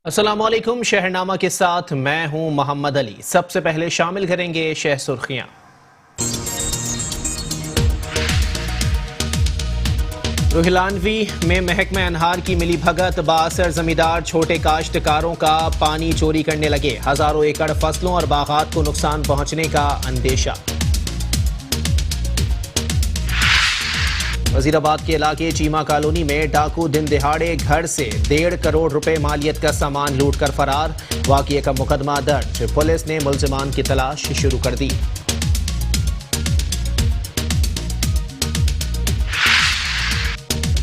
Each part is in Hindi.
अस्सलामुअलैकुम। शहरनामा के साथ मैं हूं मोहम्मद अली। सबसे पहले शामिल करेंगे शह सुर्खियां। रुहिलानवी में महकमा अनहार की मिली भगत, बासर जमींदार छोटे काश्तकारों का पानी चोरी करने लगे। हजारों एकड़ फसलों और बागात को नुकसान पहुंचने का अंदेशा। वजीराबाद के इलाके चीमा कॉलोनी में डाकू दिन दिहाड़े घर से 1.5 करोड़ रुपए मालियत का सामान लूट कर फरार। वाक़ये का मुकदमा दर्ज, पुलिस ने मुल्जिमान की तलाश शुरू कर दी।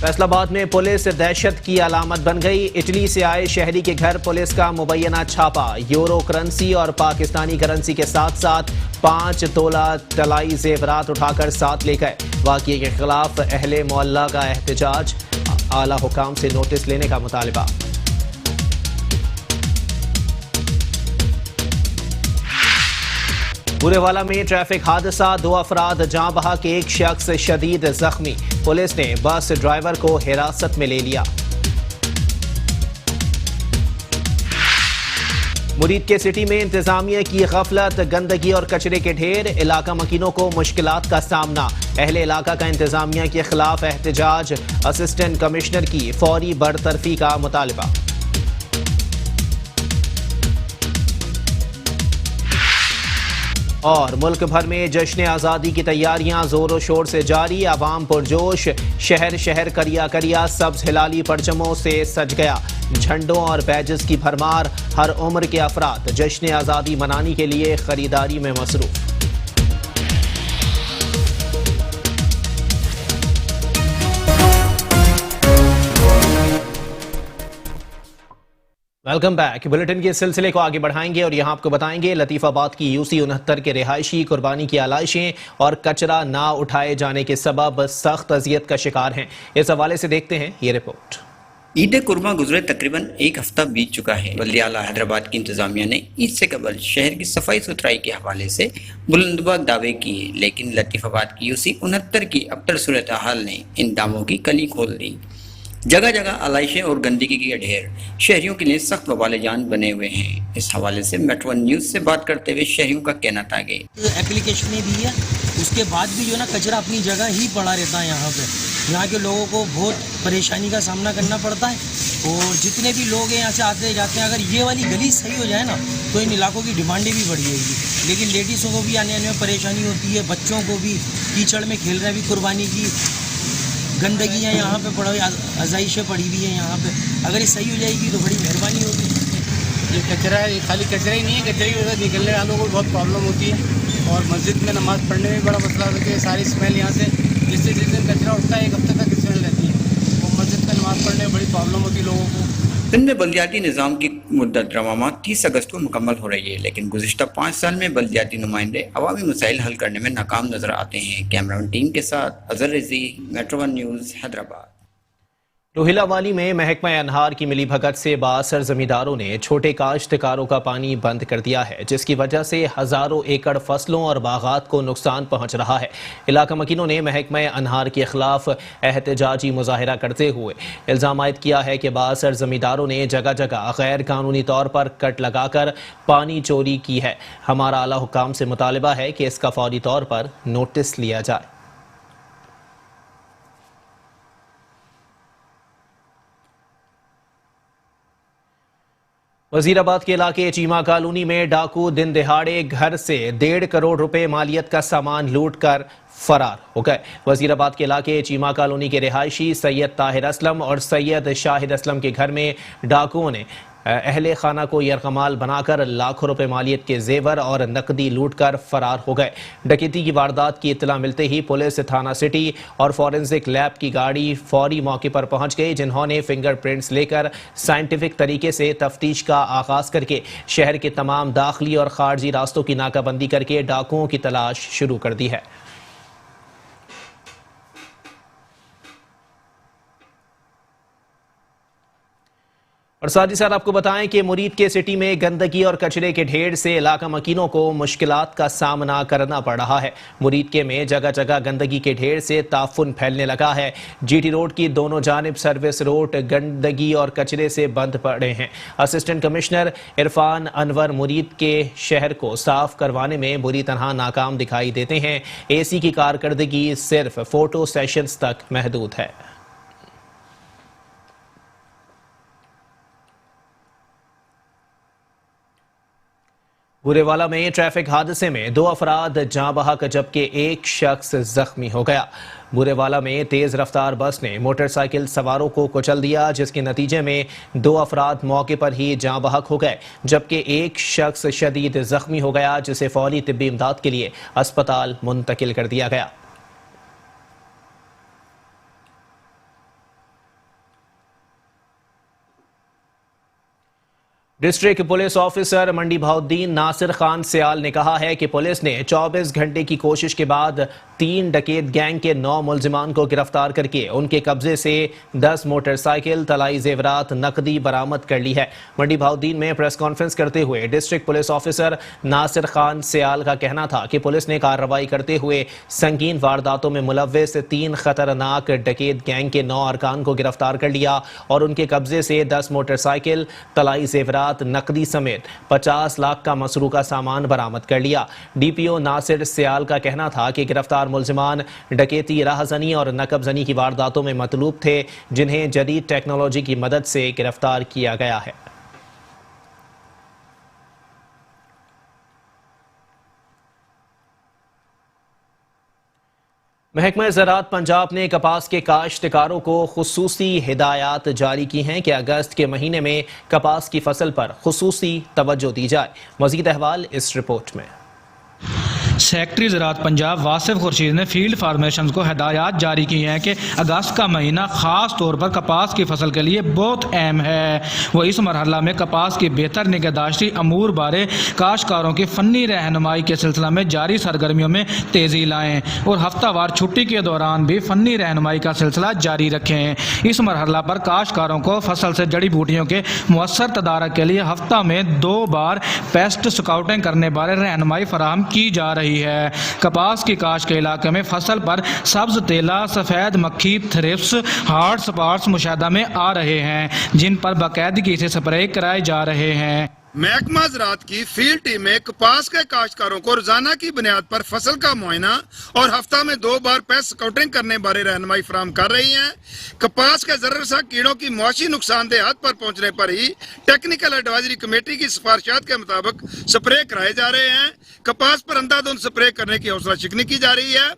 फैसलाबाद में पुलिस दहशत की अलामत बन गई। इटली से आए शहरी के घर पुलिस का मुबैना छापा। यूरो करेंसी और पाकिस्तानी करेंसी के साथ साथ 5 तोला तलाई जेवरात उठाकर साथ ले गए। वाक़ये के खिलाफ अहले मोहल्ला का एहतजाज, आला हुकाम से नोटिस लेने का मुतालबा। बुरेवाला में ट्रैफिक हादसा, 2 अफराद जाँ बहक, एक शख्स शदीद जख्मी। पुलिस ने बस ड्राइवर को हिरासत में ले लिया। मुरीद के सिटी में इंतजामिया की गफलत, गंदगी और कचरे के ढेर, इलाका मकीनों को मुश्किलात का सामना। अहले इलाका का इंतजामिया के खिलाफ एहतजाज, असिस्टेंट कमिश्नर की फौरी बरतरफी का मुतालबा। और मुल्क भर में जश्न आज़ादी की तैयारियां जोरों शोर से जारी। अवाम पुरजोश, शहर शहर करिया करिया सब्ज हिलाली परचमों से सज गया। झंडों और बैजेस की भरमार, हर उम्र के अफराद जश्न आज़ादी मनाने के लिए खरीदारी में मसरूफ। Welcome back. बुलेटिन के सिलसिले को आगे बढ़ाएंगे और यहां आपको बताएंगे लतीफाबाद की UC 69 के रिहायशी कुर्बानी की आलाइशें और कचरा ना उठाए जाने के सबब सख्त अजियत का शिकार हैं। इस हवाले से देखते हैं ये रिपोर्ट। ईद कुर्मा गुजरे तकरीबन 1 हफ्ता बीत चुका है। बल्दिया आला हैदराबाद की इंतजामिया ने ईद से कबल शहर की सफाई सुथराई के हवाले से बुलंदबाग दावे किए, लेकिन लतीफाबाद की UC 69 की अबतर सूरत हाल ने इन दावों की कली खोल दी। जगह जगह आलाइशें और गंदगी के ढेर शहरियों के लिए सख्त वबाल जान बने हुए हैं। इस हवाले से मेट्रो न्यूज़ से बात करते हुए शहरियों का कहना था कि एप्लीकेशन दी है, उसके बाद भी जो ना कचरा अपनी जगह ही पड़ा रहता है। यहाँ के लोगों को बहुत परेशानी का सामना करना पड़ता है। और जितने भी लोग हैं यहाँ से आते जाते हैं, अगर ये वाली गली सही हो जाए ना तो इन इलाकों की डिमांडें भी बढ़ जाएगी। लेकिन लेडीज़ों को भी आने में परेशानी होती है, बच्चों को भी कीचड़ में खेलना भी कुर्बानी की गंदगी है। यहाँ पे बड़ा आज़ाइशें पड़ी हुई है यहाँ पे। अगर ये सही हो जाएगी तो बड़ी मेहरबानी होगी। ये कचरा है, खाली कचरा ही नहीं है, कचरे की वजह से निकलने वालों को बहुत प्रॉब्लम होती है। और मस्जिद में नमाज़ पढ़ने में बड़ा मसला होता है। सारी स्मेल यहाँ से जिस दिन कचरा उठता है 1 हफ्ते तक स्मेल रहती है। और मस्जिद में नमाज़ पढ़ने में बड़ी प्रॉब्लम होती है लोगों को। सिंध में बल्दियाती निज़ाम की मुद्दत रवामा 30 अगस्त को मुकम्मल हो रही है, लेकिन गुज़िश्ता 5 साल में बल्दियाती नुमाइंदे अवामी मसाइल हल करने में नाकाम नजर आते हैं। कैमरामैन टीम के साथ अजहर रज़ी, मेट्रो न्यूज़, हैदराबाद। रोहिलावाली में महकमा अनहार की मिली भगत से बासर जमींदारों ने छोटे काश्तकारों का पानी बंद कर दिया है, जिसकी वजह से हजारों एकड़ फसलों और बागात को नुकसान पहुंच रहा है। इलाका मकीनों ने महकमा अनहार के खिलाफ एहतजाजी मुजाहिरा करते हुए इल्ज़ाम आयद किया है कि बासर जमींदारों ने जगह जगह गैर कानूनी तौर पर कट लगाकर पानी चोरी की है। हमारा आला हुकाम से मुतालबा है कि इसका फौरी तौर पर नोटिस लिया जाए। वजीराबाद के इलाके चीमा कॉलोनी में डाकू दिन दिहाड़े घर से 1.5 करोड़ रुपए मालियत का सामान लूट कर फरार हो गए। वजीराबाद के इलाके चीमा कॉलोनी के रिहायशी सैयद ताहिर असलम और सैयद शाहिद असलम के घर में डाकुओं ने अहले खाना को यरगमाल बनाकर लाखों रुपए मालियत के जेवर और नकदी लूट कर फरार हो गए। डकैती की वारदात की इत्तला मिलते ही पुलिस, थाना सिटी और फॉरेंसिक लैब की गाड़ी फौरी मौके पर पहुंच गई, जिन्होंने फिंगरप्रिंट्स लेकर साइंटिफिक तरीके से तफ्तीश का आगाज करके शहर के तमाम दाखिली और खारजी रास्तों की नाकाबंदी करके डाकुओं की तलाश शुरू कर दी है। और साथ ही साथ आपको बताएं कि मुरीद के सिटी में गंदगी और कचरे के ढेर से इलाका मकीनों को मुश्किलात का सामना करना पड़ रहा है। मुरीद के में जगह जगह गंदगी के ढेर से ताफुन फैलने लगा है। जीटी रोड की दोनों जानिब सर्विस रोड गंदगी और कचरे से बंद पड़े हैं। असिस्टेंट कमिश्नर इरफान अनवर मुरीद के शहर को साफ करवाने में बुरी तरह नाकाम दिखाई देते हैं। एसी की कारकर्दगी सिर्फ फोटो सेशंस तक महदूद है। बुरेवाला में ट्रैफिक हादसे में 2 अफराद जाँ बहक जबकि एक शख्स जख्मी हो गया। बुरेवाला में तेज रफ्तार बस ने मोटरसाइकिल सवारों को कुचल दिया, जिसके नतीजे में 2 अफराद मौके पर ही जाँ बहक हो गए जबकि एक शख्स शदीद जख्मी हो गया, जिसे फौरी तिब्बी इमदाद के लिए अस्पताल मुंतकिल कर दिया गया। डिस्ट्रिक्ट पुलिस ऑफिसर मंडी बहाउद्दीन नासिर खान सियाल ने कहा है कि पुलिस ने 24 घंटे की कोशिश के बाद 3 डकैत गैंग के 9 मुलजिमान को गिरफ्तार करके उनके कब्जे से 10 मोटरसाइकिल, तलाई जेवरात, नकदी बरामद कर ली है। मंडी बहाउद्दीन में प्रेस कॉन्फ्रेंस करते हुए district police officer Nasir Khan Sial का कहना था कि पुलिस ने कार्रवाई करते हुए संगीन वारदातों में मुलव्विस 3 खतरनाक डकैत गैंग के 9 अरकान को गिरफ्तार कर लिया और उनके कब्जे से 10 मोटरसाइकिल, तलाई जेवरात, नकदी समेत 50 लाख का मसरूका सामान बरामद कर लिया। डीपीओ नासिर सियाल का कहना था कि गिरफ्तार मुलजिमान डकैती, राहजनी और नकबजनी की वारदातों में मतलूब थे, जिन्हें जदीद टेक्नोलॉजी की मदद से गिरफ्तार किया गया है। महकमा ज़राअत पंजाब ने कपास के काश्तकारों को खुसूसी हिदायत जारी की हैं कि अगस्त के महीने में कपास की फसल पर खुसूसी तवज्जो दी जाए। मज़ीद अहवाल इस रिपोर्ट में। सेक्रेटरी ज़राअत पंजाब वासिफ खुर्शीद ने फील्ड फार्मेशन को हिदायत जारी की हैं कि अगस्त का महीना ख़ास तौर पर कपास की फसल के लिए बहुत अहम है। वो इस मरहला में कपास की बेहतर निगहदाश्ती अमूर बारे काश्तकारों की फ़न्नी रहनुमाई के सिलसिला में जारी सरगर्मियों में तेज़ी लाएँ और हफ्तावार छुट्टी के दौरान भी फ़न्नी रहनुमाई का सिलसिला जारी रखें। इस मरहला पर काश्तकारों को फसल से जड़ी बूटियों के मुअस्सर तदारक के लिए हफ्ता में 2 बार पेस्ट स्काउटिंग करने बारे रहनुमाई फराहम की जा रही है। कपास की काश्त के इलाके में फसल पर सब्ज तेला, सफ़ेद मक्खी, थ्रिप्स, हार्ड स्पॉट्स मुशाहदा में आ रहे हैं, जिन पर बाकायदगी से स्प्रे कराए जा रहे हैं। महकमा ज़राअत की फील्ड टीम में कपास के काश्तकारों को रोजाना की बुनियाद पर फसल का मुआयना और हफ्ता में 2 बार पेस्ट स्काउटिंग करने बारे रहनुमाई फराहम कर रही है। कपास के जर्रसा कीड़ों की मुआशी नुकसानदेह हद पर पहुंचने पर ही टेक्निकल एडवाइजरी कमेटी की सिफारिशात के मुताबिक स्प्रे कराए जा रहे हैं। कपास पर अंधाधुंध स्प्रे करने की हौसला शिकनी की जा रही है।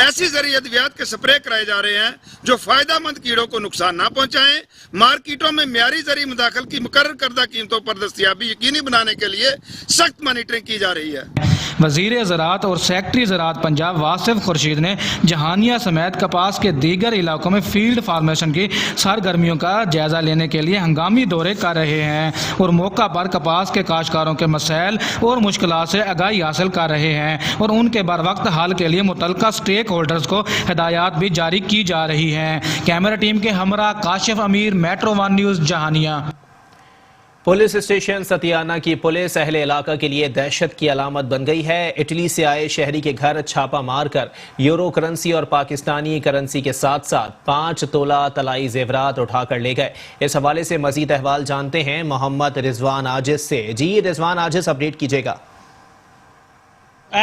ऐसी जरिए अद्वियात के स्प्रे कराए जा रहे हैं जो फायदेमंद कीड़ों को नुकसान न पहुंचाएं। मार्केटों में म्यारी जरिए मुदाखल की मुकर्रर करदा कीमतों पर दस्तयाबी यकीनी बनाने के लिए सख्त मॉनिटरिंग की जा रही है। वज़ीर ज़राअत और सेक्रेटरी ज़राअत पंजाब वासिफ खुर्शीद ने जहानिया समेत कपास के दीगर इलाकों में फील्ड फार्मेशन की सरगर्मियों का जायजा लेने के लिए हंगामी दौरे कर रहे हैं और मौका पर कपास के काश्तकारों के मसाइल और मुश्किलात से आगाही हासिल कर रहे हैं और उनके बर वक्त हल के लिए मुतल्लिका स्टेक होल्डर्स को हिदायत भी जारी की जा रही हैं। कैमरा टीम के हमरा Kashif Amir, metro 1 news, Jahania. Police station Satiana की पुलिस अहले इलाका के लिए दहशत की अलामत बन गई है। इटली से आए शहरी के घर छापा मारकर यूरो करेंसी और पाकिस्तानी करेंसी के साथ साथ 5 तोला तलाई जेवरात उठाकर ले गए। इस हवाले से मजीद अहवाल जानते हैं मोहम्मद रिजवान आजिज से। जी रिजवान आजिज, अपडेट कीजिएगा।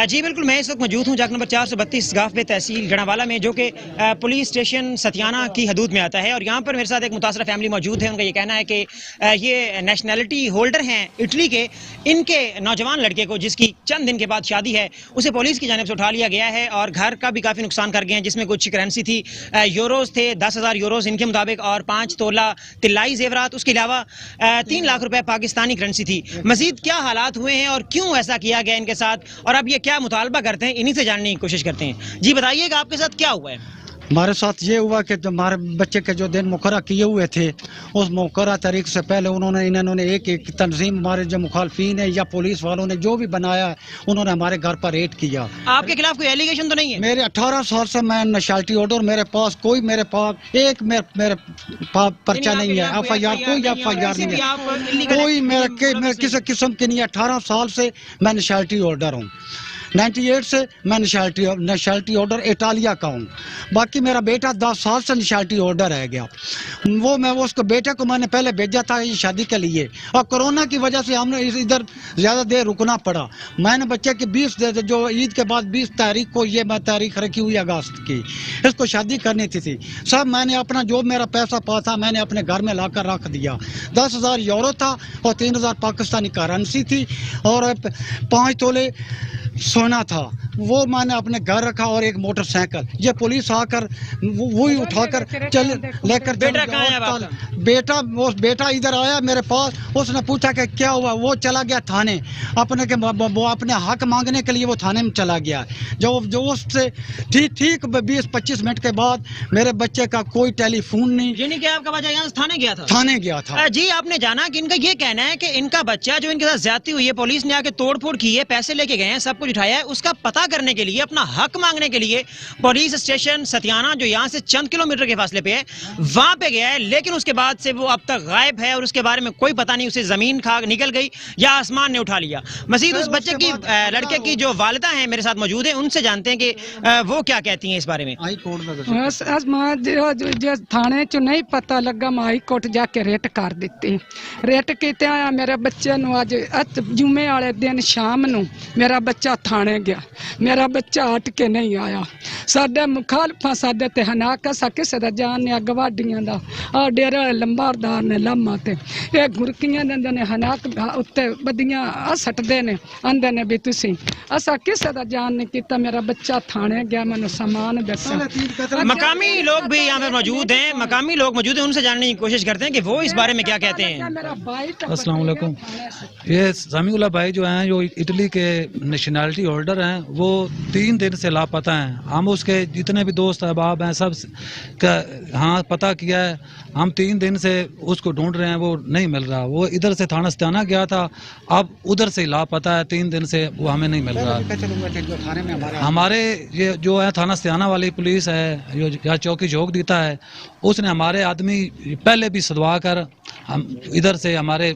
जी बिल्कुल, मैं इस वक्त मौजूद हूँ जाक नंबर 432 गाफबे तहसील गढ़ावाला में, जो कि पुलिस स्टेशन सतियाना की हदूद में आता है। और यहाँ पर मेरे साथ एक मुतासरा फैमिली मौजूद है। उनका ये कहना है कि ये नेशनैलिटी होल्डर हैं इटली के। इनके नौजवान लड़के को, जिसकी चंद दिन के बाद शादी है, उसे पुलिस की जानिब से उठा लिया गया है और घर का भी काफ़ी नुकसान कर गए हैं, जिसमें कुछ करेंसी थी, यूरोज़ थे 10,000 यूरोज़ इनके मुताबिक, और 5 तोला तिलाई जेवरात, उसके अलावा 3 लाख रुपए पाकिस्तानी करेंसी थी। मजीद क्या हालात हुए हैं और क्यों ऐसा किया गया इनके साथ, और अब ये क्या मुतालबा करते हैं, इन्हीं से जानने की कोशिश करते हैं। जी बताइएगा, आपके साथ क्या हुआ है? हमारे साथ ये हुआ कि हमारे बच्चे के जो दिन मुकर्रर किए हुए थे, उस मुकर्रर तारीख से पहले इन्होंने एक एक तंजीम, हमारे जो मुखालफिन है या पुलिस वालों ने जो भी बनाया है, उन्होंने हमारे घर पर रेड किया। आपके खिलाफ कोई एलिगेशन तो नहीं है? मेरे 18 साल से मैं नशाल्टी ऑर्डर, मेरे पास मेरे पर्चा नहीं है, FIR कोई FIR नहीं है, कोई मेरे किसी किस्म की नहीं है। 18 साल से मैं नशाल्टी ऑर्डर हूँ, 98 से मैं नशाल्टी ऑर्डर इटालिया का हूँ। बाकी मेरा बेटा 10 साल से नशाल्टी ऑर्डर रह गया। मैं उसको बेटे को मैंने पहले भेजा था ये शादी के लिए, और कोरोना की वजह से हमने इधर ज़्यादा देर रुकना पड़ा। मैंने बच्चे के 20 जो ईद के बाद 20 तारीख को, ये मैं तारीख रखी हुई अगस्त की, इसको शादी करनी थी। सब मैंने अपना जो मेरा पैसा पा था मैंने अपने घर में लाकर रख दिया। 10,000 यूरो था और 3,000 पाकिस्तानी करेंसी थी और 5 तोले सोना था, वो मैंने अपने घर रखा, और एक मोटरसाइकिल। ये पुलिस आकर वही उठाकर लेकर बेटा कहाँ है आपका? बेटा इधर आया मेरे पास, उसने पूछा कि क्या हुआ, वो चला गया थाने, वो अपने हक मांगने के लिए वो थाने में चला गया। जो उससे ठीक 20-25 मिनट के बाद मेरे बच्चे का कोई टेलीफोन नहीं। यानी कि आपका बच्चा यहाँ से थाने गया था? थाने गया था जी। आपने जाना कि इनका ये कहना है कि इनका बच्चा जो इनके साथ ज्यादती हुई है, पुलिस ने आके तोड़फोड़ की है, पैसे लेके गए हैं, सब कुछ उठाया है, उसका पता करने के लिए, अपना हक मांगने के लिए पुलिस स्टेशन सतियाना, जो यहाँ से चंद किलोमीटर के फासले पे है, वहां पे गया है। लेकिन उसके बाद से वो अब तक गायब है और उसके बारे में कोई पता नहीं, उसे जमीन खा निकल गई या आसमान ने उठा लिया। मजीद उस बच्चे की, लड़के की जो वालिदा है मेरे साथ मौजूद है, उनसे जानते हैं कि वो क्या कहती हैं इस बारे में। थाने च नहीं पता लगा, मैं हाई कोर्ट जाके रेट कर दी। रेट किते आया मेरे बच्चे नु, अज जुमे वाले दिन शाम नू मेरा बच्चा थाने गया, मेरा बच्चा हट के नहीं आया। साडे मुखालफा साडे ते हनाक असा किसे दा जान ने गवाडियां दा आ डेरे लंबारदार ने लामा ते ये घुरकियां देंदे ने, हनाक उत्ते बदियां आ सटदे ने, आंदे ने भी तुसी असा किसे दा जान ने कीता। मेरा बच्चा थाने गया, मैंने सामान दसा। मकामी लोग भी यहाँ पे मौजूद हैं, मकामी लोग मौजूद हैं, उनसे जानने की कोशिश करते हैं कि वो इस बारे में क्या कहते हैं। अस्सलाम वालेकुम। ये समीउल्लाह भाई जो हैं, जो इटली के नेशनलिटी होल्डर हैं, वो 3 दिन से लापता हैं। हम उसके जितने भी दोस्त अहबाब हैं सब का हाँ पता किया है, हम 3 दिन से उसको ढूंढ रहे हैं, वो नहीं मिल रहा। वो इधर से थाना सतियाना गया था, अब उधर से लापता है, 3 दिन से वो हमें नहीं मिल रहा। हमारे ये जो है थाना सतियाना वाली पुलिस है, जो यहाँ चौकी झोंक देता है, उसने हमारे आदमी पहले भी सदवा कर, हम इधर से हमारे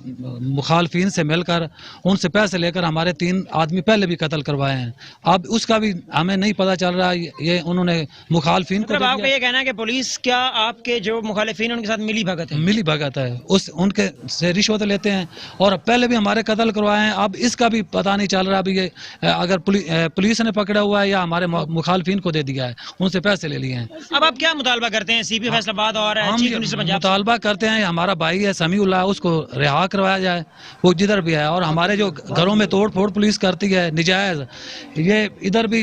मुखालफिन से मिलकर उनसे पैसे लेकर हमारे 3 आदमी पहले भी कत्ल करवाए हैं। अब उसका भी हमें नहीं पता चल रहा, ये उन्होंने मुखालफिन को आपका ये कहना है कि पुलिस क्या आपके जो मुखालिफिन उनके साथ मिली भगत है? मिली भगत है, उनके से रिश्वत लेते हैं, और पहले भी हमारे कत्ल करवाए हैं। अब इसका भी पता नहीं चल रहा अभी, ये अगर पुलिस ने पकड़ा हुआ है या हमारे मुखालफिन को दे दिया है, उनसे पैसे ले लिए हैं। अब आप क्या मुतालबा करते हैं CP फैसलाबाद और चीफ मिनिस्टर पंजाब? मुतालबा करते हैं हमारा भाई है समीउल्लाह, उसको रिहा करवाया जाए, वो जिधर भी है। और हमारे जो घरों में तोड़ फोड़ पुलिस करती है निजायज, ये इधर भी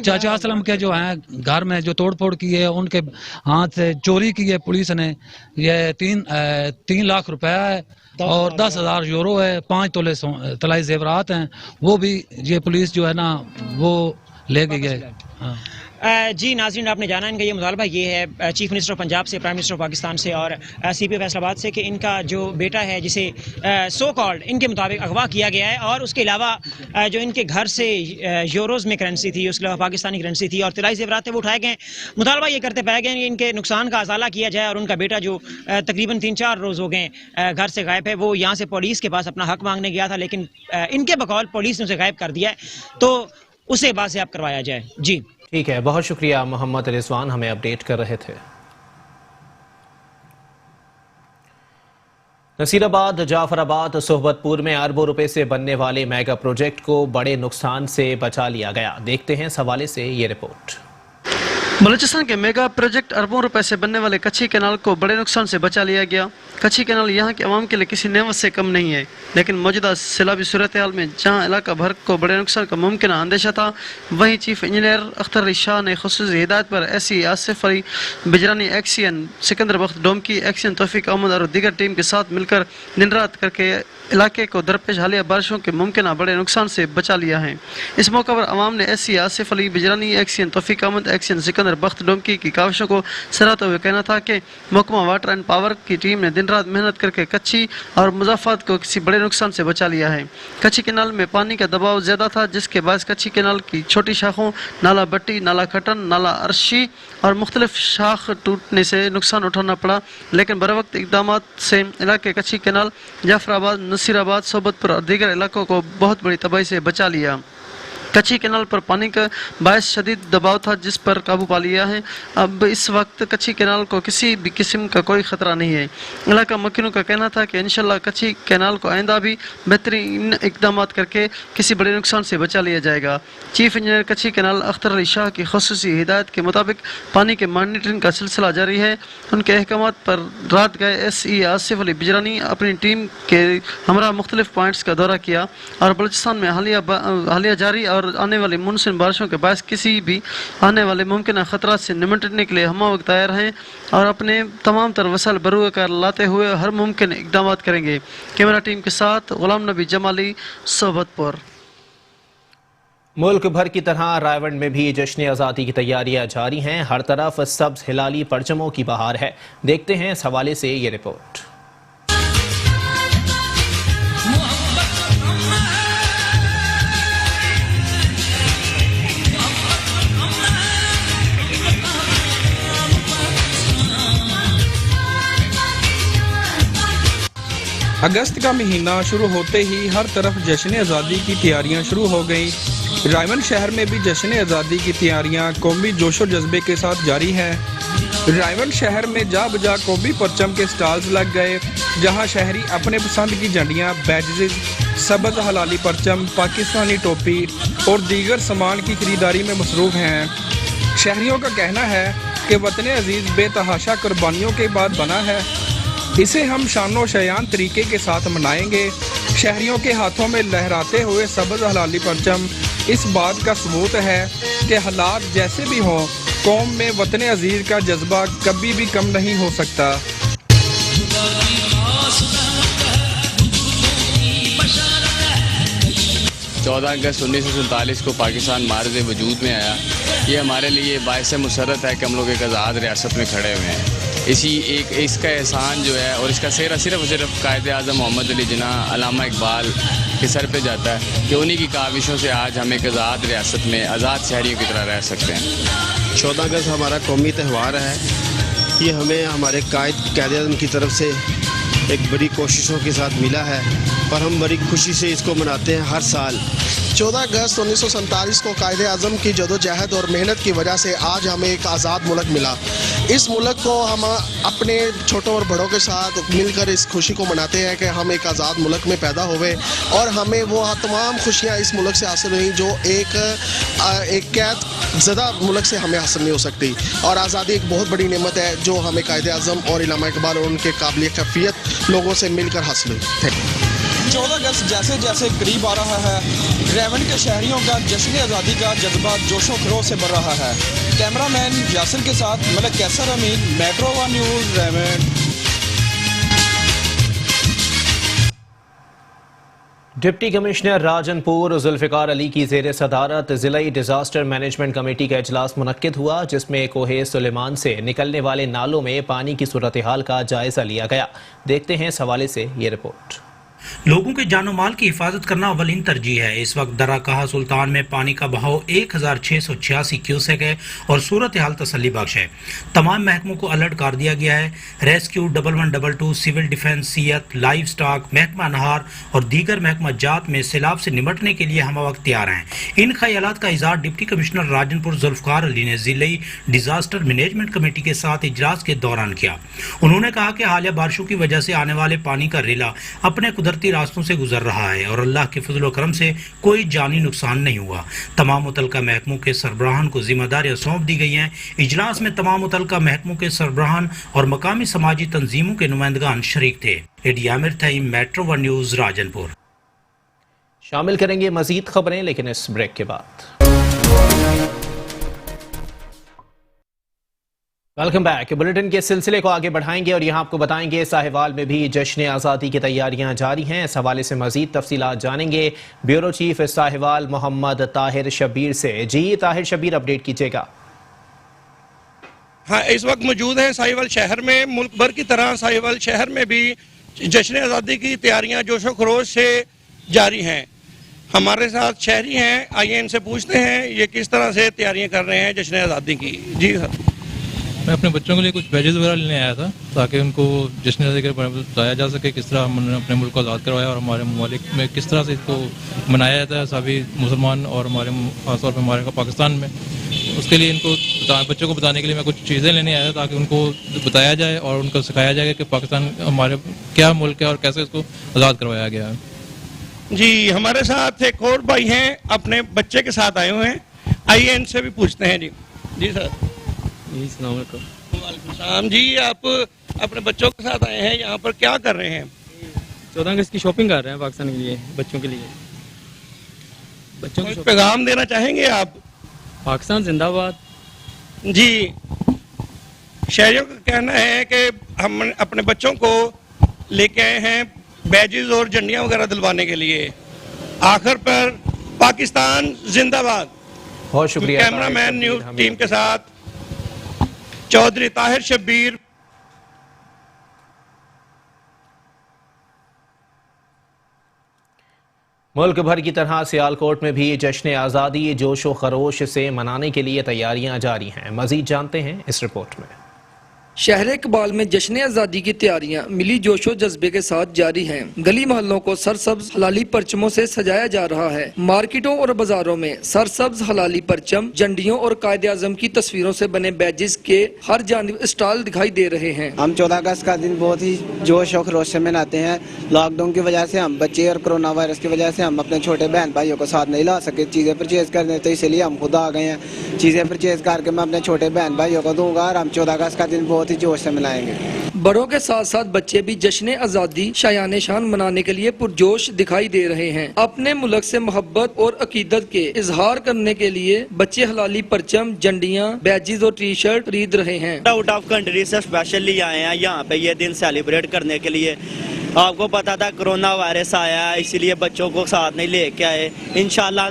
चाचा असलम के जो हैं घर में जो तोड़ फोड़ की है, उनके हाथ से चोरी की है पुलिस ने। ये 3 लाख रुपया है और 10,000 यूरो है, 5 तोले तलाई जेवरात हैं, वो भी ये पुलिस जो है ना वो ले गई है। हाँ। जी नाज़रीन, आपने जाना इनका ये मुतालबा ये है चीफ मिनिस्टर ऑफ पंजाब से, प्राइम मिनिस्टर ऑफ पाकिस्तान से और CP फैसलाबाद से कि इनका जो बेटा है जिसे सो कॉल्ड इनके मुताबिक अगवा किया गया है, और उसके अलावा जो इनके घर से यूरोज़ में करेंसी थी, उसके अलावा पाकिस्तानी करेंसी थी और तिलाई ज़ेवरात थे, वो उठाए गए। मुतालबा ये करते पाए गए कि इनके नुकसान का अजाला किया जाए, और उनका बेटा जो तकरीबन 3-4 रोज़ हो गए घर से गायब है, वो यहाँ से पुलिस के पास अपना हक मांगने गया था, लेकिन इनके बकौल पुलिस ने उसे गायब कर दिया है, तो उसे बाद से आप करवाया जाए। जी ठीक है, बहुत शुक्रिया मोहम्मद रिजवान, हमें अपडेट कर रहे थे। नसीराबाद, जाफराबाद, सोहबतपुर में अरबों रुपए से बनने वाले मेगा प्रोजेक्ट को बड़े नुकसान से बचा लिया गया। देखते हैं इस हवाले से ये रिपोर्ट। बलूचिस्तान के मेगा प्रोजेक्ट अरबों रुपए से बनने वाले कच्ची कैनाल को बड़े नुकसान से बचा लिया गया। कच्ची कैनाल यहाँ के अवाम के लिए किसी नेमत से कम नहीं है, लेकिन मौजूदा सैलाबी सूरत हाल में जहाँ इलाका भर को बड़े नुकसान का मुमकिन अंदेशा था, वहीं चीफ इंजीनियर अख्तर अली शाह ने खुसूसी हिदायत पर SE आसिफ अली बिजरानी, एक्सियन सिकंदर बख्त डोमकी, एक्सियन तौफीक अहमद और दीगर टीम के साथ मिलकर दिन रात करके इलाके को दरपेश हालिया बारिशों के मुमकिन बड़े नुकसान से बचा लिया है। इस मौका पर अवाम ने SE आसिफ अली बिजरानी, एक्सियन तौफीक अहमद, एक्सियन सिकंदर सिकंदर बख्त डोमकी की काविशों को सराहते हुए कहना था कि महकमा वाटर एंड पावर की टीम ने दिन रात मेहनत करके कच्ची और मुजाफात को किसी बड़े नुकसान से बचा लिया है। कच्ची कैनाल में पानी का दबाव ज़्यादा था, जिसके बायस कच्ची कैनाल की छोटी शाखों नाला बट्टी, नाला खटन, नाला अर्शी और मुख्तलिफ शाख टूटने से नुकसान उठाना पड़ा, लेकिन बरवक्त इकदाम से इलाके कच्ची कैनाल, जाफराबाद, नसीराबाद, सोबतपुर और दीगर इलाकों को बहुत बड़ी तबाही से बचा लिया। कच्ची कैनाल पर पानी का बायस शदीद दबाव था, जिस पर काबू पा लिया है। अब इस वक्त कच्ची कैनाल को किसी भी किस्म का कोई ख़तरा नहीं है। इलाका मकीनों का कहना था कि इंशाल्लाह कच्ची कैनाल को आइंदा भी बेहतरीन इकदाम करके किसी बड़े नुकसान से बचा लिया जाएगा। चीफ इंजीनियर कच्ची कैनाल अख्तर अली शाह की खुसूसी हिदायत के मुताबिक पानी के मॉनिटरिंग का सिलसिला जारी है। उनके अहकामात पर रात गए SE आसिफ अली बिजरानी अपनी टीम के हमरा मुख्तलिफ पॉइंट्स का दौरा किया और बलूचिस्तान में हालिया जारी और आने वाली मानसून बारिशों के बायस किसी भी आने वाले मुमकिन खतरा से निपटने के लिए हम वक्त तैयार हैं और अपने तमाम तर वसाइल बरूकार लाते हुए हर मुमकिन इकदाम करेंगे। कैमरा टीम के साथ गुलाम नबी जमाली, सोबतपुर। मुल्क भर की तरह रायवंड में भी जश्न आज़ादी की तैयारियां जारी हैं। हर तरफ सब्ज हिलाली परचमों की बहार है। देखते हैं इस हवाले से ये रिपोर्ट। अगस्त का महीना शुरू होते ही हर तरफ जश्न आज़ादी की तैयारियां शुरू हो गईं। रायवंड शहर में भी जश्न आज़ादी की तैयारियां कौमी जोशो जज्बे के साथ जारी हैं। रायवंड शहर में जा बजा कौमी परचम के स्टॉल्स लग गए, जहां शहरी अपने पसंद की झंडियां, बैजेस, सबज हलाली परचम, पाकिस्तानी टोपी और दीगर सामान की खरीदारी में मसरूफ़ हैं। शहरियों का कहना है कि वतन अजीज़ बेतहाशा कुर्बानियों के बाद बना है, इसे हम शानो शयान तरीके के साथ मनाएंगे। शहरियों के हाथों में लहराते हुए सबज हलाली परचम इस बात का सबूत है कि हालात जैसे भी हों, कौम में वतन अजीज़ का जज्बा कभी भी कम नहीं हो सकता। 14 अगस्त 1947 को पाकिस्तान मार्ज़ वजूद में आया। ये हमारे लिए बायस मुसरत है कि हम लोग एक आज़ाद रियासत में खड़े हुए हैं। इसका एहसान जो है और इसका सेहरा सिर्फ़ और सिर्फ कायदे आज़म मोहम्मद अली जिन्नाह, अल्लामा इकबाल के सर पे जाता है कि उन्हीं की काविशों से आज हम एक आज़ाद रियासत में आज़ाद शहरियों की तरह रह सकते हैं। 14 अगस्त हमारा कौमी त्यौहार है। ये हमें हमारे कायदे आज़म की तरफ से एक बड़ी कोशिशों के साथ मिला है और हम बड़ी खुशी से इसको मनाते हैं हर साल। 14 अगस्त 1947 को कायदे आज़म की जदोजहद और मेहनत की वजह से आज हमें एक आज़ाद मुल्क मिला। इस मुल्क को हम अपने छोटों और बड़ों के साथ मिलकर इस खुशी को मनाते हैं कि हम एक आज़ाद मुल्क में पैदा हुए और हमें वो तमाम खुशियाँ इस मुल्क से हासिल हुई जो एक कैद ज़दा मुल्क से हमें हासिल नहीं हो सकती। और आज़ादी एक बहुत बड़ी नेमत है जो हमें कायदे आज़म और अल्लामा इकबाल और उनके काबिल कैफियत लोगों से मिलकर हासिल हुई। 14 अगस्त जैसे जैसे करीब आ रहा है, रायवंड के शहरियों का जश्न आज़ादी का जज्बा जोशो खरोश से बढ़ रहा है। कैमरामैन यासिर के साथ Malik Kaiser Amin, metro 1 news, Raiwind. Deputy commissioner Rajanpur Zulfiqar Ali की ज़ेर सदारत ज़िलाई डिज़ास्टर मैनेजमेंट कमेटी का इजलास मुनक्किद हुआ, जिसमें कोहे सुलेमान से निकलने वाले नालों में पानी की सूरत हाल का जायज़ा लिया गया। देखते हैं इस हवाले से ये रिपोर्ट। लोगों के जानो माल की हिफाजत करना अवलीन तरजीह है। इस वक्त दर्रा कहा सुल्तान में पानी का बहाव 1686 क्यूसेक है और सूरत हाल तसल्ली बख्श है। तमाम महकमों को अलर्ट कर दिया गया है। Rescue 1122, civil defence, सियत, live stock, महकमा नहार और दीगर महकमा जात में सैलाब से निपटने के लिए हम वक्त तैयार हैं। इन ख्यालात का इज़हार डिप्टी कमिश्नर राजनपुर जुल्फ़िकार अली ने ज़िलाई डिज़ास्टर मैनेजमेंट कमेटी के साथ इजलास के दौरान किया। उन्होंने कहा कि हालिया बारिशों की वजह से आने वाले पानी का रेला अपने कुदरती रास्तों से गुजर रहा है और अल्लाह के फजल करम से कोई जानी नुकसान नहीं हुआ। तमाम मुतलका महकमों के सरबराहान को जिम्मेदारियां सौंप दी गई हैं। इजलास में तमाम मुतलका महकमों के सरबराहान और मकामी समाजी तंजीमों के नुमाइंदगान शरीक थे। एडी आमिर था, मेट्रो 1 न्यूज़, राजनपुर। शामिल करेंगे मजीद खबरें, लेकिन इस ब्रेक के बाद। Welcome back. बुलेटिन के सिलसिले को आगे बढ़ाएंगे और यहाँ आपको बताएंगे साहिवाल में भी जश्न आज़ादी की तैयारियां जारी हैं। इस हवाले से मजीद तफसीलात जानेंगे ब्यूरो चीफ साहिवाल मोहम्मद ताहिर शबीर से। जी ताहिर शबीर, अपडेट कीजिएगा। हाँ, इस वक्त मौजूद हैं साहिवाल शहर में। मुल्क भर की तरह साहिवाल शहर में भी जश्न आज़ादी की तैयारियां जोशो खरोश से जारी हैं। हमारे साथ शहरी हैं, आइए इनसे पूछते हैं ये किस तरह से तैयारियां कर रहे हैं जश्न आज़ादी की। जी सर। मैं अपने बच्चों के लिए कुछ बैजेस वगैरह लेने आया था ताकि उनको जश्न आज़ादी के बारे में बताया जा सके, किस तरह हमने अपने मुल्क को आज़ाद करवाया और हमारे ममालिक में किस तरह से इसको मनाया जाता है सभी मुसलमान और हमारे खासतौर पर हमारे पाकिस्तान में। उसके लिए इनको बच्चों को बताने के लिए मैं कुछ चीज़ें लेने आया था ताकि उनको बताया जाए और उनको सिखाया जाए कि पाकिस्तान हमारे क्या मुल्क है और कैसे इसको आज़ाद करवाया गया है। जी, हमारे साथ एक और भाई हैं, अपने बच्चे के साथ आए हुए हैं, आइए इनसे भी पूछते हैं। जी जी सर। वालेकुम जी, आप अपने बच्चों के साथ आए हैं, यहाँ पर क्या कर रहे हैं? 14 अगस्त की शॉपिंग कर रहे हैं पाकिस्तान के लिए, बच्चों के लिए। बच्चों को पैगाम देना चाहेंगे आप? पाकिस्तान जिंदाबाद। जी, शहरियों का कहना है कि हम अपने बच्चों को लेके आए हैं बैजेस और झंडियां वगैरह दिलवाने के लिए। आखिर पर पाकिस्तान जिंदाबाद। बहुत शुक्रिया। कैमरामैन न्यूज टीम के साथ चौधरी ताहिर शब्बीर। मुल्क भर की तरह सियालकोट में भी जश्न आज़ादी जोशो खरोश से मनाने के लिए तैयारियां जारी हैं। मजीद जानते हैं इस रिपोर्ट में। शहर इकबाल में जश्न आज़ादी की तैयारियां मिली जोशो जज्बे के साथ जारी हैं। गली मोहल्लों को सरसब्ज हलाली परचमों से सजाया जा रहा है। मार्केटों और बाजारों में सरसब्ज हलाली परचम, झंडियों और कायदे आज़म की तस्वीरों से बने बैजेस के हर जानिब स्टॉल दिखाई दे रहे हैं। हम 14 अगस्त का दिन बहुत ही जोश और खरोश से मनाते हैं। लॉकडाउन की वजह से हम बच्चे और कोरोना वायरस की वजह से हम अपने छोटे बहन भाइयों को साथ नहीं ला सके चीजें परचेज करने, तो इसलिए हम खुद आ गए हैं। चीजें परचेज करके मैं अपने छोटे बहन भाइयों को दूंगा और हम 14 अगस्त का दिन बहुत ही जोश से मनाएंगे। बड़ों के साथ साथ बच्चे भी जश्न आज़ादी शायान शान मनाने के लिए पुरजोश दिखाई दे रहे हैं। अपने मुल्क से मोहब्बत और अकीदत के इजहार करने के लिए बच्चे हलाली परचम, झंडियां, बैजेस और टी शर्ट खरीद रहे हैं। आउट ऑफ कंट्री से स्पेशली आए हैं यहाँ पे ये दिन सेलिब्रेट करने के लिए। आपको पता था कोरोना वायरस आया है, इसीलिए बच्चों को साथ नहीं लेके आए। इंशाल्लाह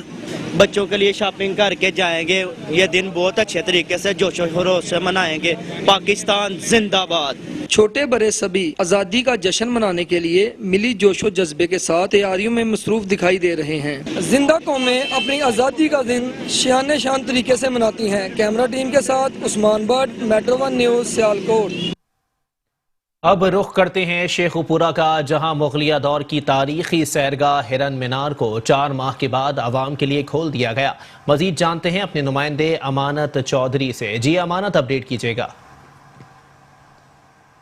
बच्चों के लिए शॉपिंग करके जाएंगे। ये दिन बहुत अच्छे तरीके से जोशो खरोश से मनाएंगे। पाकिस्तान जिंदाबाद। छोटे बड़े सभी आज़ादी का जश्न मनाने के लिए मिली जोशो जज्बे के साथ तैयारियों में मसरूफ दिखाई दे रहे हैं। जिंदा कौमें अपनी आज़ादी का दिन शान शान तरीके से मनाती हैं। कैमरा टीम के साथ उस्मान भट्ट, मेट्रो 1 न्यूज, सियालकोट। अब रुख करते हैं शेखुपुरा का, जहां मुगलिया दौर की तारीखी सैरगाह हिरन मीनार को 4 माह के बाद आवाम के लिए खोल दिया गया। मजीद जानते हैं अपने नुमाइंदे अमानत चौधरी से। जी अमानत, अपडेट कीजिएगा।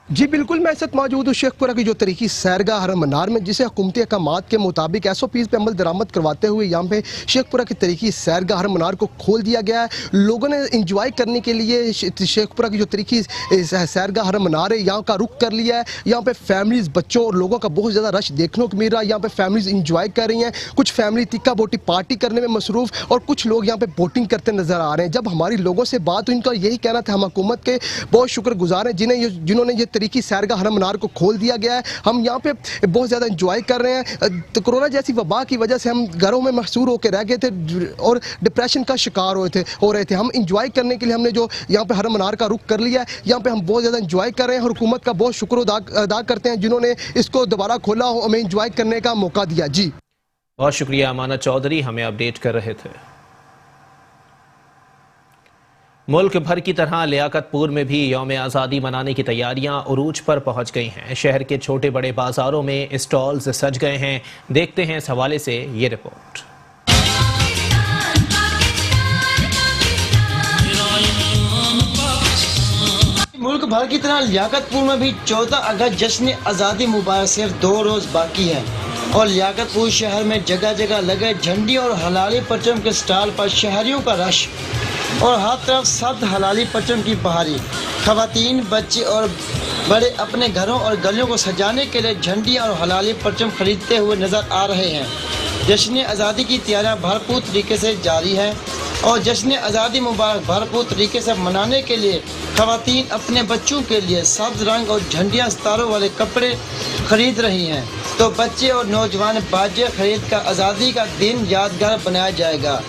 जी बिल्कुल, मैं इस वक्त मौजूद हूँ शेखपुरा की जो तरीकी सैरगाह हरम मीनार में, जिसे हुकूमती अहकामात के मुताबिक SOPs पे अमल दरामद करवाते हुए यहाँ पे शेखपुरा की तरीकी सैरगाह हरम मीनार को खोल दिया गया है। लोगों ने इंजॉय करने के लिए शेखपुरा की जो तरीकी सैरगाह हरम मीनार है यहाँ का रुख कर लिया है। यहाँ पे फैमिलीज, बच्चों और लोगों का बहुत ज़्यादा रश देखने को मिल रहा है। यहाँ पे फैमिलीज इंजॉय कर रही हैं। कुछ फैमिली तिक्का बोटी पार्टी करने में मसरूफ और कुछ लोग यहाँ पे बोटिंग करते नजर आ रहे हैं। जब हमारी लोगों से बात हुई, इनका यही कहना था हम हुकूमत के बहुत शुक्रगुजार हैं जिन्होंने ये तरीकी सैरगाह हरम मीनार को खोल दिया गया है। हम यहाँ पे बहुत ज़्यादा इंजॉय कर रहे हैं। तो कोरोना जैसी वबा की वजह से हम घरों में महसूर होकर रह गए थे और डिप्रेशन का शिकार हो रहे थे। हम इंजॉय करने के लिए हमने जो यहाँ पे हरम मीनार का रुख कर लिया है। यहाँ पे हम बहुत ज़्यादा इंजॉय कर रहे हैं और हुकूमत का बहुत शुक्र अदा करते हैं जिन्होंने इसको दोबारा खोला, हमें इंजॉय करने का मौका दिया। जी बहुत शुक्रिया अमानत चौधरी, हमें अपडेट कर रहे थे। मुल्क भर की तरह लियाकतपुर में भी यौम आज़ादी मनाने की तैयारियां उरूज पर पहुंच गई हैं। शहर के छोटे बड़े बाजारों में स्टॉल्स सज गए हैं। देखते हैं इस हवाले से ये रिपोर्ट। मुल्क भर की तरह लियाकतपुर में भी 14 अगस्त जश्न आज़ादी मुबारक सिर्फ 2 रोज बाकी है और लियाकतपुर शहर में जगह जगह लगे झंडी और हलाली परचम के स्टॉल पर शहरियों का रश और हर तरफ सब्ज हलाली परचम की बहारी। खवातीन, बच्चे और बड़े अपने घरों और गलियों को सजाने के लिए झंडी और हलाली परचम खरीदते हुए नजर आ रहे हैं। जश्न आज़ादी की तैयारियां भरपूर तरीके से जारी है और जश्न आज़ादी मुबारक भरपूर तरीके से मनाने के लिए खवातीन अपने बच्चों के लिए सब्ज रंग और झंडियाँ सितारों वाले कपड़े खरीद रही हैं, तो बच्चे और नौजवान बाजे खरीद कर आज़ादी का दिन यादगार बनाया जाएगा।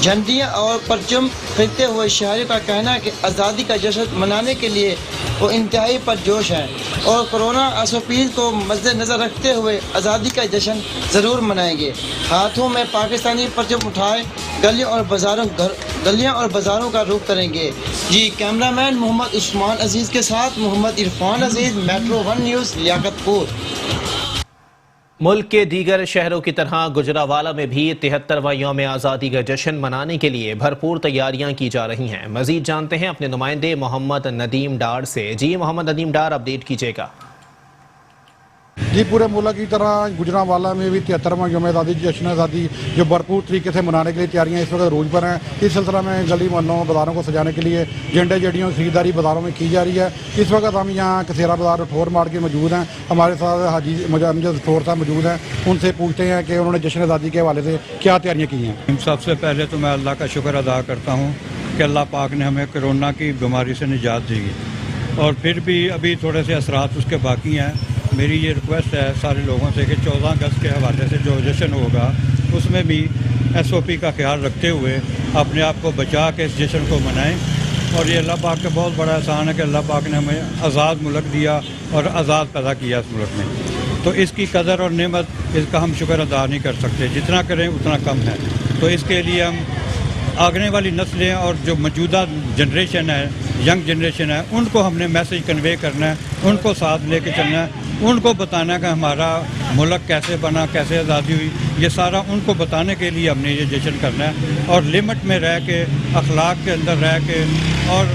झंडियाँ और परचम खरीदते हुए शहरियों का कहना है कि आज़ादी का जश्न मनाने के लिए वो इंतहाई परजोश हैं और कोरोना एसओपीज़ को मद्देनज़र रखते हुए आज़ादी का जश्न ज़रूर मनाएंगे। हाथों में पाकिस्तानी परचम उठाए गलियों और बाज़ारों का रुख करेंगे। जी, कैमरामैन मोहम्मद उस्मान अजीज़ के साथ मोहम्मद इरफान अजीज़, मेट्रो 1 न्यूज़, लियाकतपुर। मुल्क के दीगर शहरों की तरह गुजरावाला में भी 73वां यौम आज़ादी का जश्न मनाने के लिए भरपूर तैयारियां की जा रही हैं। मजीद जानते हैं अपने नुमाइंदे मोहम्मद नदीम डार से। जी मोहम्मद नदीम डार, अपडेट कीजिएगा। जी, पूरे मुल्क की तरह गुजरावाला में भी 73वां यौम आज़ादी जश्न आज़ादी जो भरपूर तरीके से मनाने के लिए तैयारियां इस वक्त रोज पर हैं। इस सिलसिला में गली मोहल्लों बाज़ारों को सजाने के लिए झंडे जड़ियों की खरीदारी बाज़ारों में की जा रही है। इस वक्त हम यहाँ कसेरा बाज़ार ठोर मार्ग के मौजूद हैं। हमारे साथ हाजी अमजद ठोर साहब मौजूद हैं। उनसे पूछते हैं कि उन्होंने जश्न आज़ादी के हवाले से क्या तैयारियाँ की हैं। सबसे पहले तो मैं अल्लाह का शुक्र अदा करता हूँ कि अल्लाह पाक ने हमें कोरोना की बीमारी से निजात दी और फिर भी अभी थोड़े से असरात उसके बाकी हैं। मेरी ये रिक्वेस्ट है सारे लोगों से कि 14 अगस्त के हवाले से जो जश्न होगा उसमें भी SOP का ख्याल रखते हुए अपने आप को बचा के इस जश्न को मनाएं। और ये अल्लाह पाक का बहुत बड़ा एहसान है कि अल्लाह पाक ने हमें आज़ाद मुल्क दिया और आज़ाद पैदा किया इस मुल्क में। तो इसकी कदर और नेमत इसका हम शुक्र अदा नहीं कर सकते, जितना करें उतना कम है। तो इसके लिए हम आगने वाली नस्लें और जो मौजूदा जनरेशन है, यंग जनरेशन है, उनको हमने मैसेज कन्वे करना है, उनको साथ लेके चलना है, उनको बताना है कि हमारा मुल्क कैसे बना, कैसे आज़ादी हुई, ये सारा उनको बताने के लिए हमने ये जश्न करना है। और लिमिट में रह के, अखलाक के अंदर रह के और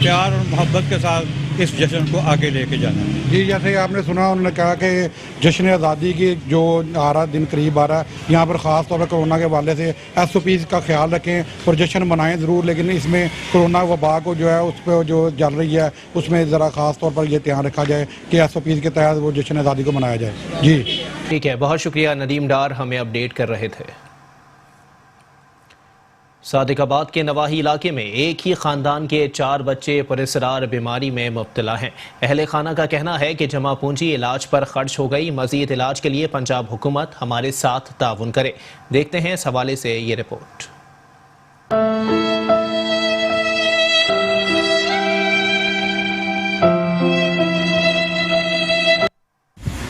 प्यार और मोहब्बत के साथ इस जश्न को आगे लेके जाना है। जी, जैसे आपने सुना, उन्होंने कहा कि जश्न आज़ादी की जो आ रहा दिन करीब आ रहा है, यहाँ पर ख़ास तौर पर कोरोना के हवाले से SOPs का ख्याल रखें और जश्न मनाएं ज़रूर, लेकिन इसमें कोरोना वबा को जो है उस पर जो चल रही है उसमें ज़रा ख़ास तौर पर यह ध्यान रखा जाए कि SOPs के तहत वो जश्न आज़ादी को मनाया जाए। जी ठीक है, बहुत शुक्रिया नदीम डार, हमें अपडेट कर रहे थे। सादिकाबाद के नवाही इलाके में एक ही खानदान के 4 बच्चे पुरअसरार बीमारी में मुब्तला हैं। अहले खाना का कहना है कि जमा पूंजी इलाज पर खर्च हो गई। मजीद इलाज के लिए पंजाब हुकूमत हमारे साथ ताउन करे। देखते हैं इस हवाले से ये रिपोर्ट।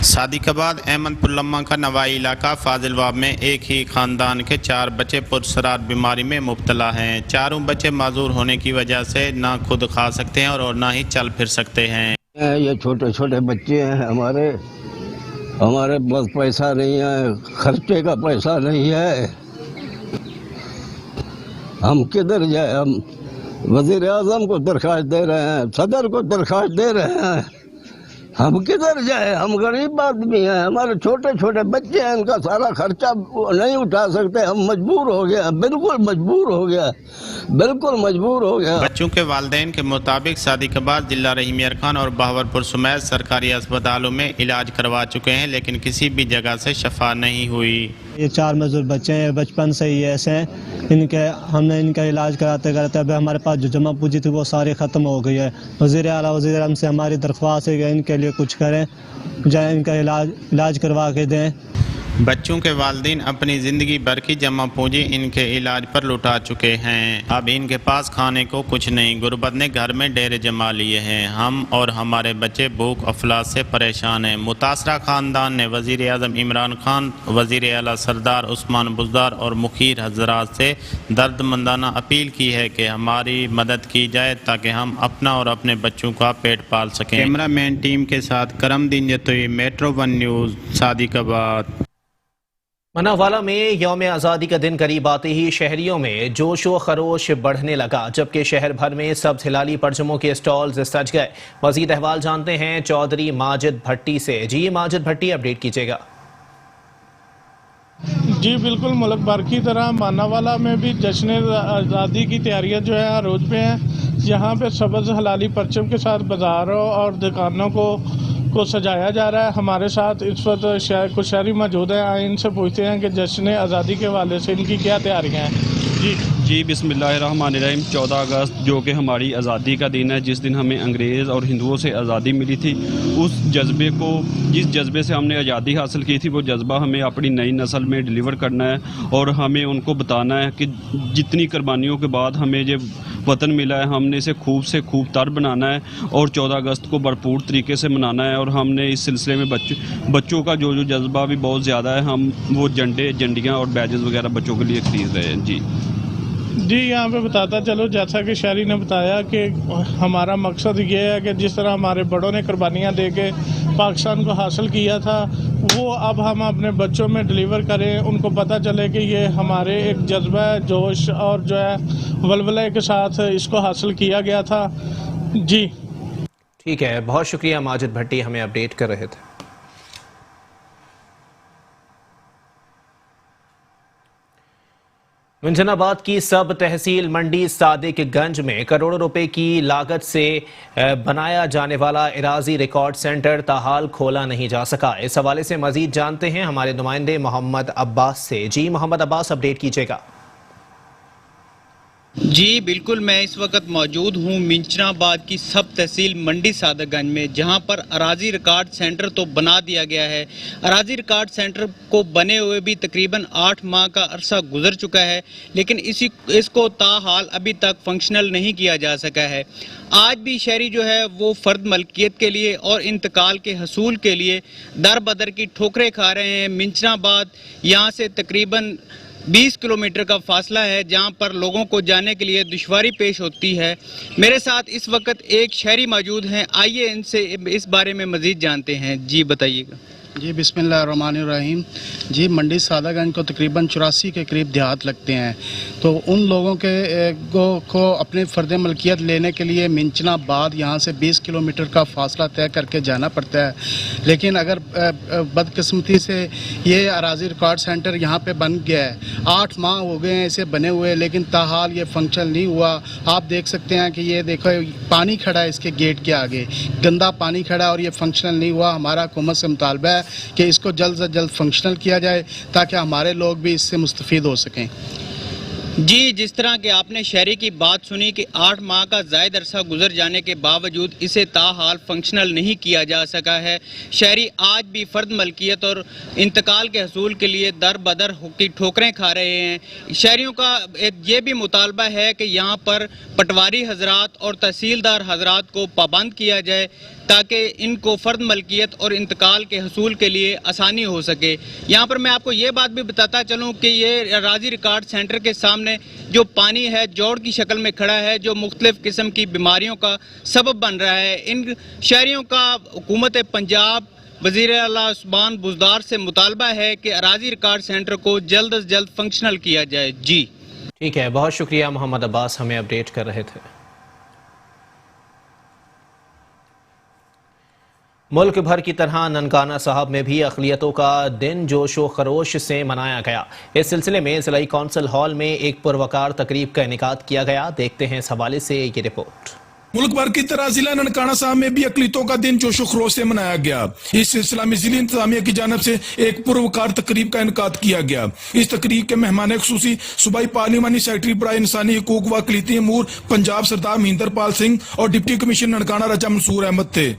सादिकाबाद अहमदपुर का नवाई इलाका फाजिलवाब में एक ही ख़ानदान के 4 बच्चे पुरअसरार बीमारी में मुब्तला हैं। चारों बच्चे माजूर होने की वजह से ना खुद खा सकते हैं और ना ही चल फिर सकते हैं। ये छोटे छोटे बच्चे हैं हमारे पास पैसा नहीं है, खर्चे का पैसा नहीं है। हम किधर जाए? हम वज़ीर आज़म को दरख्वास्त दे रहे हैं, सदर को दरख्वास्त दे रहे हैं, हम किधर जाए? हम गरीब आदमी हैं, हमारे छोटे छोटे बच्चे हैं, इनका सारा खर्चा नहीं उठा सकते। हम मजबूर हो गया, बिल्कुल मजबूर हो गया। बच्चों के वालिदैन के मुताबिक सादिकाबाद जिला रहीमियर खान और बहावरपुर समेत सरकारी अस्पतालों में इलाज करवा चुके हैं, लेकिन किसी भी जगह से शफा नहीं हुई। ये 4 मजदूर बच्चे हैं, बचपन से ही ऐसे हैं। हमने इनका इलाज कराते कराते अभी हमारे पास जो जमा पूंजी थी वो सारी ख़त्म हो गई है। वज़ीर आला वज़ीर आज़म से हमारी दरख्वास्त है कि इनके लिए कुछ करें, जाए इनका इलाज करवा के दें। बच्चों के वालिदैन अपनी ज़िंदगी भर की जमा पूंजी इनके इलाज पर लुटा चुके हैं। अब इनके पास खाने को कुछ नहीं, गुर्बत ने घर में डेरे जमा लिए हैं। हम और हमारे बच्चे भूख अफलास से परेशान हैं। मुतासरा ख़ानदान ने वज़ीर आज़म इमरान खान, वज़ीर आला सरदार उस्मान बुज़दार और मुखीर हज़रात से दर्दमंदाना अपील की है कि हमारी मदद की जाए ताकि हम अपना और अपने बच्चों का पेट पाल सकें। कैमरामैन टीम के साथ करमदीन जतोई, मेट्रो 1 न्यूज़, सादिकाबाद। मनावाला में यौम आज़ादी का दिन करीब आते ही शहरियों में जोश व खरोश बढ़ने लगा, जबकि शहर भर में सब्ज़ हिलाली परचमों के स्टॉल्स सज गए। मज़ीद अहवाल जानते हैं चौधरी माजिद भट्टी से। जी माजिद भट्टी, अपडेट कीजिएगा। जी बिल्कुल, मुल्क भर की तरह मानावाला में भी जश्न आज़ादी की तैयारियां जो है रोज पे हैं। यहाँ पे सब्ज़ हलाली परचम के साथ बाज़ारों और दुकानों को सजाया जा रहा है। हमारे साथ इस वक्त कुछ शहरी मौजूद हैं, इनसे पूछते हैं कि जश्न आज़ादी के हवाले से इनकी क्या तैयारियां हैं। जी बिस्मिल्लाहिर्रहमानिर्रहीम। 14 अगस्त जो कि हमारी आज़ादी का दिन है, जिस दिन हमें अंग्रेज़ और हिंदुओं से आज़ादी मिली थी, उस जज्बे को, जिस जज्बे से हमने आज़ादी हासिल की थी, वो जज्बा हमें अपनी नई नस्ल में डिलीवर करना है और हमें उनको बताना है कि जितनी कुर्बानियों के बाद हमें ये वतन मिला है, हमने इसे खूब से खूब तर बनाना है और 14 अगस्त को भरपूर तरीके से मनाना है। और हमने इस सिलसिले में बच्चों का जो जज्बा भी बहुत ज़्यादा है, हम वो झंडियाँ और बैजेस वगैरह बच्चों के लिए खरीद रहे हैं। जी यहाँ पे बताता चलो, जैसा कि शहरी ने बताया कि हमारा मकसद ये है कि जिस तरह हमारे बड़ों ने कुर्बानियाँ दे के पाकिस्तान को हासिल किया था, वो अब हम अपने बच्चों में डिलीवर करें, उनको पता चले कि ये हमारे एक जज्बा है, जोश और जो है वलवले के साथ इसको हासिल किया गया था। जी ठीक है, बहुत शुक्रिया माजिद भट्टी, हमें अपडेट कर रहे थे। मुंजनाबाद की सब तहसील मंडी सादिकगंज में करोड़ों रुपए की लागत से बनाया जाने वाला इराजी रिकॉर्ड सेंटर ताहाल खोला नहीं जा सका। इस हवाले से मजीद जानते हैं हमारे नुमाइंदे मोहम्मद अब्बास से। जी मोहम्मद अब्बास, अपडेट कीजिएगा। जी बिल्कुल, मैं इस वक्त मौजूद हूँ मिंचनाबाद की सब तहसील मंडी सादिकगंज में, जहाँ पर अराजी रिकॉर्ड सेंटर तो बना दिया गया है। अराजी रिकॉर्ड सेंटर को बने हुए भी तकरीबन 8 माह का अरसा गुजर चुका है, लेकिन इसको ताहाल अभी तक फंक्शनल नहीं किया जा सका है। आज भी शहरी जो है वो फ़र्द मलकियत के लिए और इंतकाल के हसूल के लिए दर बदर की ठोकरें खा रहे हैं। मिंचनाबाद यहाँ से तकरीबन 20 किलोमीटर का फासला है, जहां पर लोगों को जाने के लिए दुश्वारी पेश होती है। मेरे साथ इस वक्त एक शहरी मौजूद हैं, आइए इनसे इस बारे में मजीद जानते हैं। जी बताइएगा। जी बिस्मिल्लाहिर्रहमानिर्रहीम। जी मंडी सादिकगंज को तकरीबन 84 के करीब देहात लगते हैं, तो उन लोगों के को अपने फ़र्द मलकियत लेने के लिए मिंचनाबाद यहाँ से 20 किलोमीटर का फासला तय करके जाना पड़ता है। लेकिन अगर बदकिस्मती से ये अराजी रिकॉर्ड सेंटर यहाँ पे बन गया है, 8 माह हो गए हैं इसे बने हुए, लेकिन ताहाल ये फंक्शन नहीं हुआ। आप देख सकते हैं कि ये देखो पानी खड़ा है इसके गेट के आगे, गंदा पानी खड़ा है और ये फंक्शनल नहीं हुआ। हमारा हुकूमत से मुतालबा है कि इसको जल्द से जल्द फंक्शनल किया जाए ताकि हमारे लोग भी इससे मुस्तफीद हो सकें। जी, जिस तरह के आपने शहरी की बात सुनी कि 8 माह का ज़ायद अरसा गुजर जाने के बावजूद इसे ताहाल फंक्शनल नहीं किया जा सका है। शहरी आज भी फ़र्द मलकियत और इंतकाल के हसूल के लिए दर बदर की ठोकरें खा रहे हैं। शहरियों का ये भी मुतालबा है कि यहाँ पर पटवारी हजरात और तहसीलदार हजरात को पाबंद किया जाए ताकि इनको फ़र्द मलकियत और इंतकाल के हसूल के लिए आसानी हो सके। यहाँ पर मैं आपको ये बात भी बताता चलूँ कि ये अराजी रिकॉर्ड सेंटर के सामने जो पानी है जोड़ की शक्ल में खड़ा है, जो मुख्तलिफ किस्म की बीमारियों का सबब बन रहा है। इन शहरियों का हुकूमत पंजाब वज़ीर आला उस्मान बुज़दार से मुतालबा है कि अराजी रिकॉर्ड सेंटर को जल्द अज जल्द फंक्शनल किया जाए। जी ठीक है, बहुत शुक्रिया मोहम्मद अब्बास, हमें अपडेट कर रहे थे। मुल्क भर की तरह ननकाना साहब में भी अक़लियतों का दिन जोशो खरोश से मनाया गया। इस सिलसिले में ज़िला कौंसिल हॉल में एक पुरवकार तकरीब का इनेकाद किया गया। देखते हैं इस हवाले से ये रिपोर्ट। मुल्क भर की तरह जिला ननकाना साहब में भी अक़लियतों का दिन जोशो खरोश से मनाया गया। इस सिलसिला में जिला इंतजामिया की जानिब से एक पुरवकार तकरीब का इनेकाद किया गया। इस तकरीब के मेहमान खुसूसी सूबाई पार्लिमानी सेक्रेटरी बराए इंसानी हकूक व अक़लियती अमूर पंजाब सरदार महेंद्र पाल सिंह और डिप्टी कमिश्नर ननकाना राजा मंसूर अहमद थे।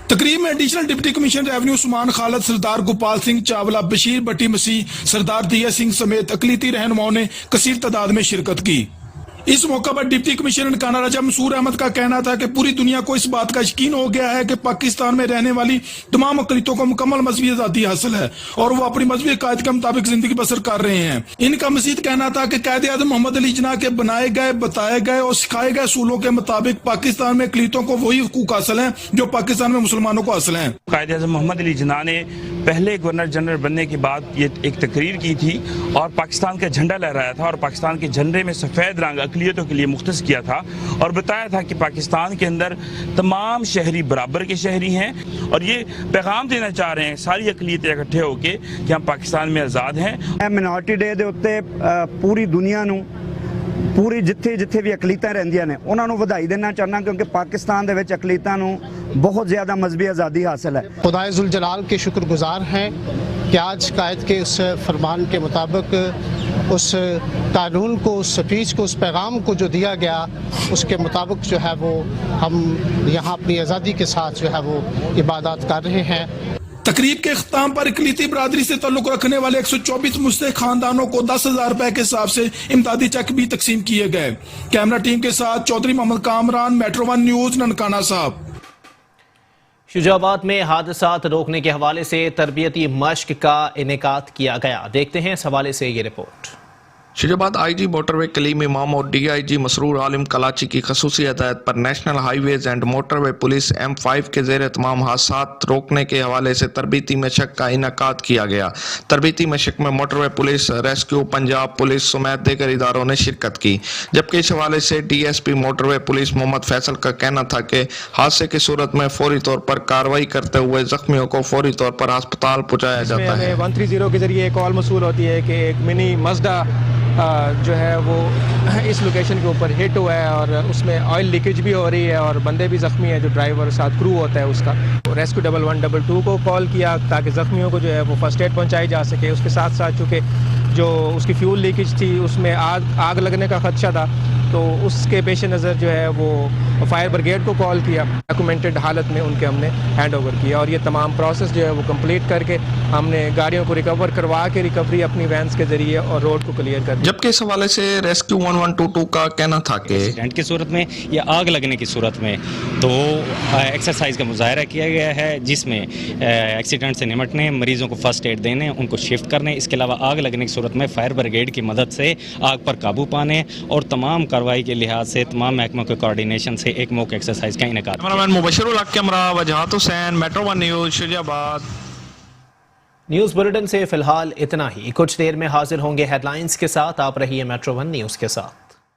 तकरीब में additional deputy commissioner revenue Usman Khalid, Sardar Gopal Singh Chawla, Bashir Bhatti Masih, Sardar Diya Singh समेत अक़लियती रहनुमाओं ने कसीर तादाद में शिरकत की। इस मौका पर डिप्टी कमिश्नर ननकाना राजा मंसूर अहमद का कहना था कि पूरी दुनिया को इस बात का यकीन हो गया है कि पाकिस्तान में रहने वाली तमाम अक़लियतों को मुकम्मल मजहबी आज़ादी हासिल है और वो अपनी मजहबी कायद के मुताबिक जिंदगी बसर कर रहे हैं। इनका मजीद कहना था कि कायदे आज़म मोहम्मद अली जिन्ना के बनाए गए, बताए गए और सिखाए गए असूलों के मुताबिक पाकिस्तान में अक़लियतों को वही हुकूक हासिल है जो पाकिस्तान में मुसलमानों को हासिल है। कायदे आज़म मोहम्मद अली जिन्ना ने पहले गवर्नर जनरल बनने के बाद ये एक तकरीर की थी और पाकिस्तान का झंडा लहराया था और पाकिस्तान के झंडे में सफ़ेद रंग अक़लियतों के लिए मुख्तस किया था और बताया था कि पाकिस्तान के अंदर तमाम शहरी बराबर के शहरी हैं और ये पैगाम देना चाह रहे हैं सारी अक़लियतें इकट्ठे होकर कि हम पाकिस्तान में आज़ाद हैं। मिनॉरिटी डे ਦੇ ਉੱਤੇ पूरी दुनिया ਨੂੰ पूरी जिथे भी अकलीतां रहिंदियां ने उन्हां नूं ਵਧਾਈ देना चाहना क्योंकि पाकिस्तान दे विच अकलीतां नूं बहुत ज़्यादा मजहबी आज़ादी हासिल है। खुदाए ज़ुल जलाल के शुक्रगुजार हैं कि आज कायद के उस फरमान के मुताबिक उस कानून को, उस स्पीच को, उस पैगाम को जो दिया गया उसके मुताबिक जो है वो हम यहाँ अपनी आज़ादी के साथ जो है वो इबादत कर रहे हैं। तकरीब के अख्ताम पर इकलीती बरादरी से ताल्लुक रखने वाले 124 मुस्तहिक खानदानों को 10,000 रुपए के हिसाब से इमदादी चेक भी तकसीम किए गए। कैमरा टीम के साथ चौधरी मोहम्मद कामरान, मेट्रो 1 न्यूज, ननकाना साहब। शुजाबाद में हादसात रोकने के हवाले से तरबियती मश्क का इनेकाद किया गया। देखते हैं इस हवाले से ये रिपोर्ट। शुजाबाद आईजी मोटरवे कलीम इमाम और डीआईजी मसरूर आलिम कलाची की खसूसी हदायत पर national highways and motorway police M5 के ज़ेर तमाम हादसात रोकने के हवाले से तरबीती मशक का इनेकाद किया गया। तरबीती मशक में motorway police, rescue, Punjab police समेत दीगर इदारों ने शिरकत की। जबकि इस हवाले से DSP motorway police Mohammad Faisal का कहना था कि हादसे की सूरत में फौरी तौर पर कार्रवाई करते हुए जख्मियों को फौरी तौर पर अस्पताल पहुँचाया जाता है। 130 के जरिए कॉल मसूल होती है कि एक मिनी मज़दा जो है वो इस लोकेशन के ऊपर हिट हुआ है और उसमें ऑयल लीकेज भी हो रही है और बंदे भी ज़ख्मी हैं, जो ड्राइवर साथ क्रू होता है उसका। रेस्क्यू 1122 को कॉल किया ताकि ज़ख्मियों को जो है वो फर्स्ट एड पहुंचाई जा सके। उसके साथ साथ चूँकि जो उसकी फ्यूल लीकेज थी उसमें आग लगने का खदशा था, तो उसके पेश नज़र जो है वो फायर ब्रिगेड को कॉल किया। डॉक्यूमेंटेड हालत में उनके हमने हैंड ओवर किया और ये तमाम प्रोसेस जो है वो कंप्लीट करके हमने गाड़ियों को रिकवर करवा के रिकवरी अपनी वैन्स के जरिए और रोड को क्लियर कर। जबकि इस हवाले से रेस्क्यू 1122 का कहना था कि एक्सीडेंट की सूरत में या आग लगने की सूरत में तो एक्सरसाइज का मुजाहरा किया गया है, जिसमें एक्सीडेंट से निपटने, मरीजों को फर्स्ट एड देने, उनको शिफ्ट करने, इसके अलावा आग लगने की सूरत में फायर ब्रिगेड की मदद से आग पर काबू पाने और तमाम कार्रवाई के लिहाज से तमाम महकमों के कोऑर्डिनेशन से एक मॉक एक्सरसाइज का इनेकाद। Cameraman Mubashirul Haq camera Wajahat Hussain, metro 1 news, Shujabad. News bulletin से फिलहाल इतना ही। कुछ देर में हाजिर होंगे हेडलाइंस के साथ। आप रहिए मेट्रो 1 न्यूज के साथ।